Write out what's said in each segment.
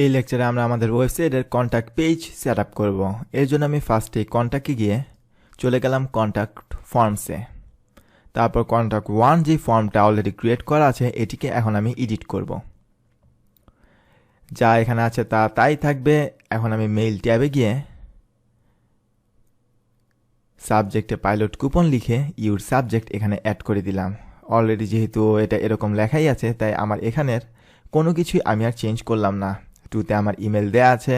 এই লেকচারে আমরা আমাদের ওয়েবসাইটের কন্ট্যাক্ট পেজ সেট আপ করবো। এর জন্য আমি ফার্স্টে কন্ট্যাক্টে গিয়ে চলে গেলাম কন্ট্যাক্ট ফর্মসে। তারপর কন্ট্যাক্ট 1 যে ফর্মটা অলরেডি ক্রিয়েট করা আছে এটিকে এখন আমি এডিট করব। যা এখানে আছে তা তাই থাকবে। এখন আমি মেইল ট্যাবে গিয়ে সাবজেক্টে পাইলট কুপন লিখে ইউর সাবজেক্ট এখানে অ্যাড করে দিলাম। অলরেডি যেহেতু এটা এরকম লেখাই আছে তাই আমার এখানের কোনো কিছুই আমি আর চেঞ্জ করলাম না। টুতে আমার ইমেল দেয়া আছে,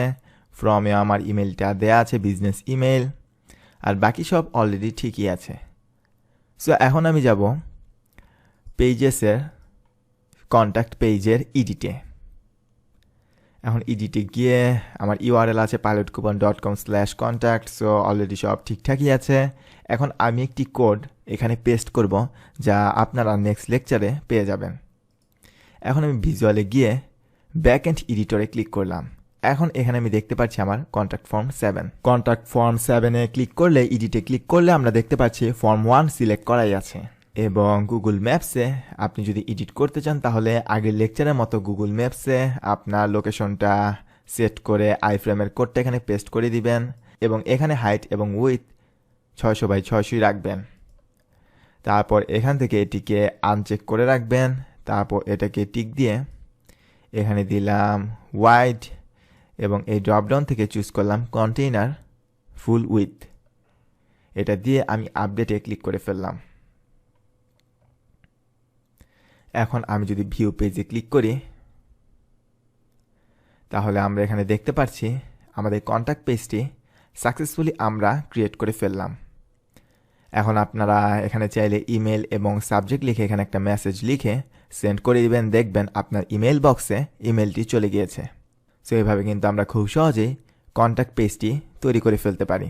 ফ্রমে আমার ইমেলটা দেয়া আছে বিজনেস ইমেল, আর বাকি সব অলরেডি ঠিকই আছে। সো এখন আমি যাব পেজেসের কন্ট্যাক্ট পেজের এডিটে। এখন এডিটে গিয়ে আমার ইউআরএল আছে pilotcoupon.com/contact। সো অলরেডি সব ঠিকঠাকই আছে। এখন আমি একটি কোড এখানে পেস্ট করব যা আপনারা নেক্সট লেকচারে পেয়ে যাবেন। এখন আমি ভিজুয়ালে গিয়ে ব্যাক এন্ড এডিটরে ক্লিক করলাম। এখন এখানে আমি দেখতে পাচ্ছি আমার কন্ট্যাক্ট ফর্ম 7। কন্ট্যাক্ট ফর্ম 7-এ ক্লিক করলে, এডিটে ক্লিক করলে আমরা দেখতে পাচ্ছি ফর্ম 1 সিলেক্ট করাই আছে। এবং গুগল ম্যাপসে আপনি যদি এডিট করতে চান তাহলে আগের লেকচারের মতো গুগল ম্যাপসে আপনার লোকেশনটা সেট করে আইফ্রেমের কোডটা এখানে পেস্ট করে দিবেন এবং এখানে হাইট এবং উইথ 600x600 রাখবেন। তারপর এখান থেকে এটিকে আনচেক করে রাখবেন। তারপর এটাকে টিক দিয়ে এখানে দিলাম ওয়াইড এবং এই ড্রপডাউন থেকে চুজ করলাম কন্টেইনার ফুল উইথ। এটা দিয়ে আমি আপডেটে ক্লিক করে ফেললাম। এখন আমি যদি ভিউ পেজে ক্লিক করি তাহলে আমরা এখানে দেখতে পাচ্ছি আমাদের কন্ট্যাক্ট পেজটি সাকসেসফুলি আমরা ক্রিয়েট করে ফেললাম। এখন আপনারা এখানে চাইলে ইমেল এবং সাবজেক্ট লিখে এখানে একটা মেসেজ লিখে সেন্ড করে দিবেন, দেখবেন আপনার ইমেল বক্সে ইমেলটি চলে গিয়েছে। সো এইভাবে কিন্তু আমরা খুব সহজেই কন্ট্যাক্ট পেজটি তৈরি করে ফেলতে পারি।